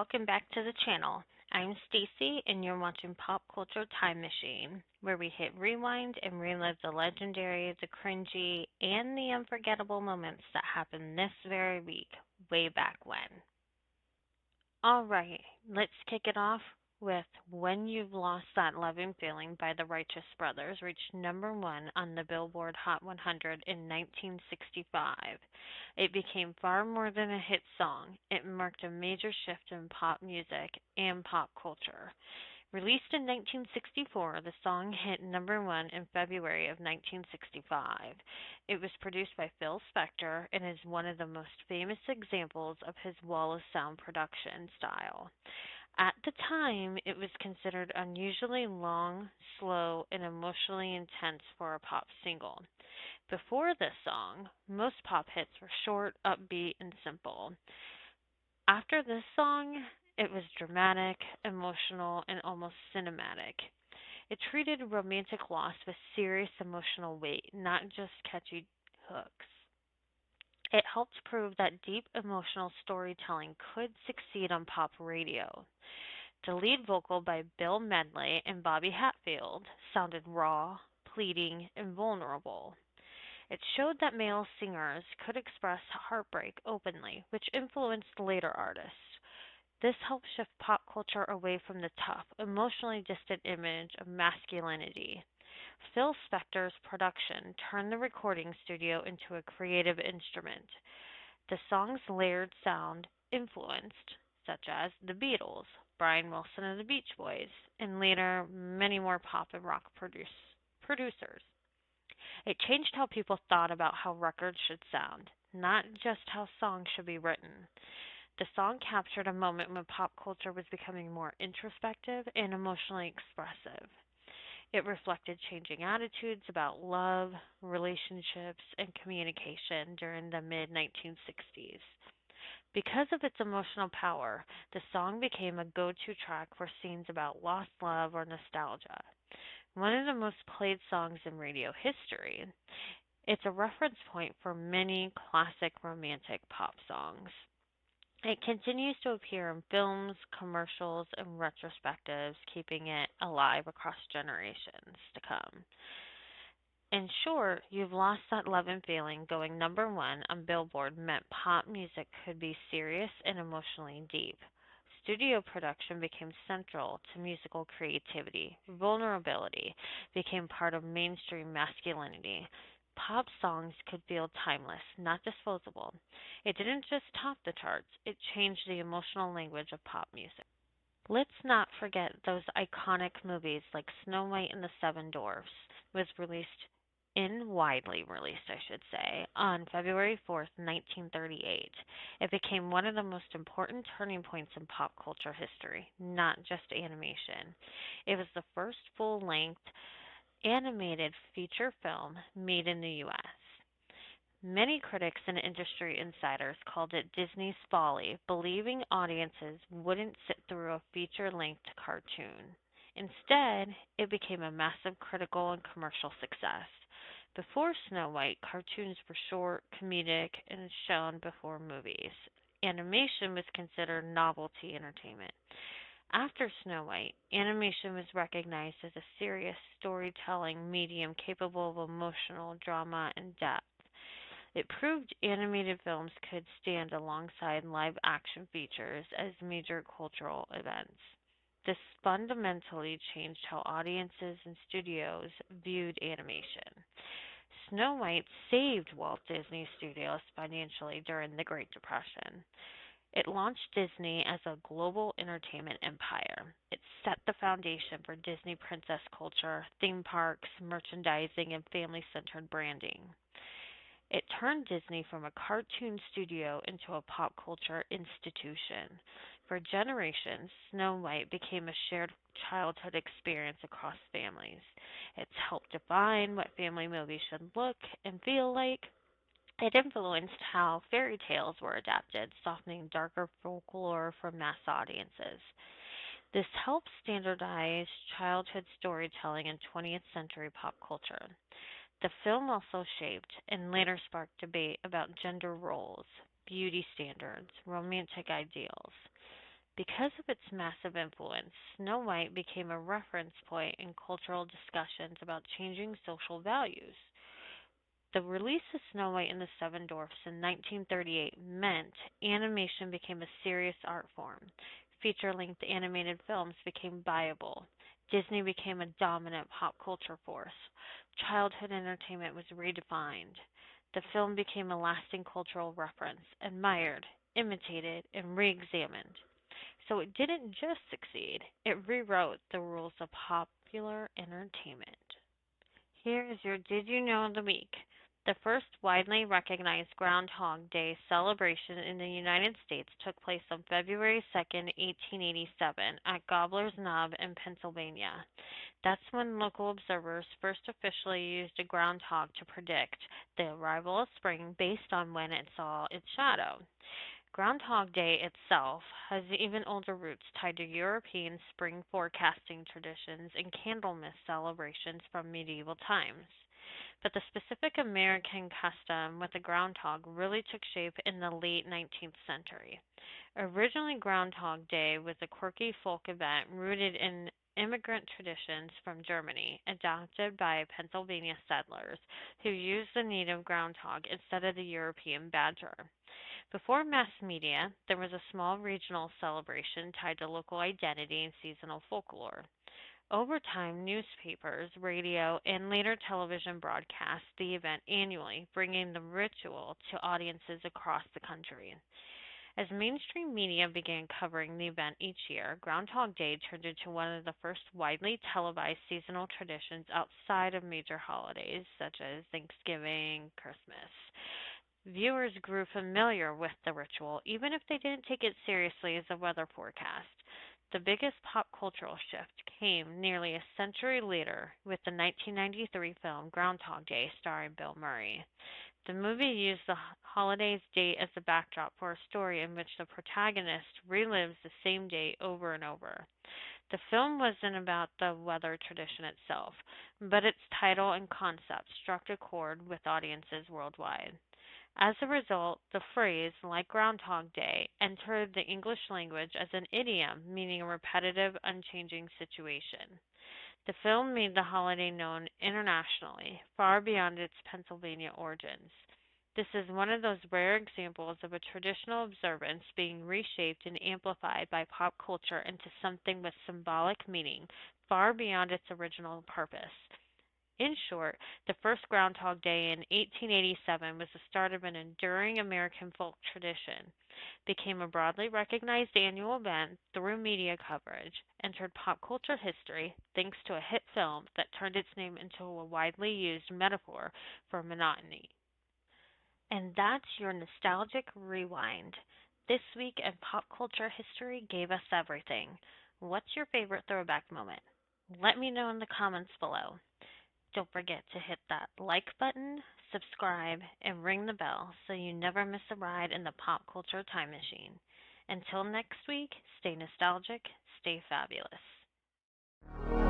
welcome back to the channel. I'm Stacy and you're watching Pop Culture Time Machine, where we hit rewind and relive the legendary, the cringy, and the unforgettable moments that happened this very week, way back when. All right, let's kick it off with When You've Lost That Loving Feeling by the Righteous Brothers reached number one on the Billboard Hot 100 in 1965. It became far more than a hit song. It marked a major shift in pop music and pop culture. Released in 1964, the song hit number one in February of 1965. It was produced by Phil Spector and is one of the most famous examples of his wall of sound production style. At the time, it was considered unusually long, slow, and emotionally intense for a pop single. Before this song, most pop hits were short, upbeat, and simple. After this song, it was dramatic, emotional, and almost cinematic. It treated romantic loss with serious emotional weight, not just catchy hooks. It helped prove that deep emotional storytelling could succeed on pop radio. The lead vocal by Bill Medley and Bobby Hatfield sounded raw, pleading, and vulnerable. It showed that male singers could express heartbreak openly, which influenced later artists. This helped shift pop culture away from the tough, emotionally distant image of masculinity. Phil Spector's production turned the recording studio into a creative instrument. The song's layered sound influenced, such as the Beatles, Brian Wilson and the Beach Boys, and later many more pop and rock producers. It changed how people thought about how records should sound, not just how songs should be written. The song captured a moment when pop culture was becoming more introspective and emotionally expressive. It reflected changing attitudes about love, relationships, and communication during the mid 1960s. Because of its emotional power, the song became a go to track for scenes about lost love or nostalgia. One of the most played songs in radio history, it's a reference point for many classic romantic pop songs. It continues to appear in films, commercials, and retrospectives, keeping it alive across generations to come. In short, You've Lost That Love and Feeling going number one on Billboard meant pop music could be serious and emotionally deep. Studio production became central to musical creativity. Vulnerability became part of mainstream masculinity. Pop songs could feel timeless, not disposable. It didn't just top the charts, it changed the emotional language of pop music. Let's not forget those iconic movies like Snow White and the Seven Dwarfs was released widely released, I should say, on February 4th, 1938. It became one of the most important turning points in pop culture history, not just animation. It was the first full-length animated feature film made in the US. Many critics and industry insiders called it Disney's folly, believing audiences wouldn't sit through a feature length cartoon. Instead, it became a massive critical and commercial success. Before Snow White, cartoons were short, comedic, and shown before movies. Animation was considered novelty entertainment. After Snow White, animation was recognized as a serious storytelling medium capable of emotional drama and depth. It proved animated films could stand alongside live action features as major cultural events. This fundamentally changed how audiences and studios viewed animation. Snow White saved Walt Disney Studios financially during the Great Depression. It launched Disney as a global entertainment empire. It set the foundation for Disney princess culture, theme parks, merchandising, and family centered branding. It turned Disney from a cartoon studio into a pop culture institution. For generations, Snow White became a shared childhood experience across families. It's helped define what family movies should look and feel like. It influenced how fairy tales were adapted, softening darker folklore for mass audiences. This helped standardize childhood storytelling in 20th century pop culture. The film also shaped and later sparked debate about gender roles, beauty standards, romantic ideals. Because of its massive influence, Snow White became a reference point in cultural discussions about changing social values. The release of Snow White and the Seven Dwarfs in 1938 meant animation became a serious art form. Feature length animated films became viable. Disney became a dominant pop culture force. Childhood entertainment was redefined. The film became a lasting cultural reference, admired, imitated, and re examined. So it didn't just succeed, it rewrote the rules of popular entertainment. Here is your Did You Know of the Week. The first widely recognized Groundhog Day celebration in the United States took place on February 2nd, 1887, at Gobbler's Knob in Pennsylvania. That's when local observers first officially used a groundhog to predict the arrival of spring based on when it saw its shadow. Groundhog Day itself has even older roots tied to European spring forecasting traditions and Candlemas celebrations from medieval times. But the specific American custom with the groundhog really took shape in the late 19th century. Originally, Groundhog Day was a quirky folk event rooted in immigrant traditions from Germany, adopted by Pennsylvania settlers who used the native groundhog instead of the European badger. Before mass media, there was a small regional celebration tied to local identity and seasonal folklore. Over time, newspapers, radio, and later television broadcast the event annually, bringing the ritual to audiences across the country. As mainstream media began covering the event each year, Groundhog Day turned into one of the first widely televised seasonal traditions outside of major holidays such as Thanksgiving, Christmas. Viewers grew familiar with the ritual, even if they didn't take it seriously as a weather forecast. The biggest pop cultural shift came nearly a century later with the 1993 film Groundhog Day starring Bill Murray. The movie used the holiday's date as a backdrop for a story in which the protagonist relives the same day over and over. The film wasn't about the weather tradition itself, but its title and concept struck a chord with audiences worldwide. As a result, the phrase, like Groundhog Day, entered the English language as an idiom meaning a repetitive, unchanging situation. The film made the holiday known internationally, far beyond its Pennsylvania origins. This is one of those rare examples of a traditional observance being reshaped and amplified by pop culture into something with symbolic meaning far beyond its original purpose. In short, the first Groundhog Day in 1887 was the start of an enduring American folk tradition, became a broadly recognized annual event through media coverage, entered pop culture history thanks to a hit film that turned its name into a widely used metaphor for monotony. And that's your nostalgic rewind. This week in pop culture history gave us everything. What's your favorite throwback moment? Let me know in the comments below. Don't forget to hit that like button, subscribe, and ring the bell so you never miss a ride in the pop culture time machine. Until next week, stay nostalgic, stay fabulous.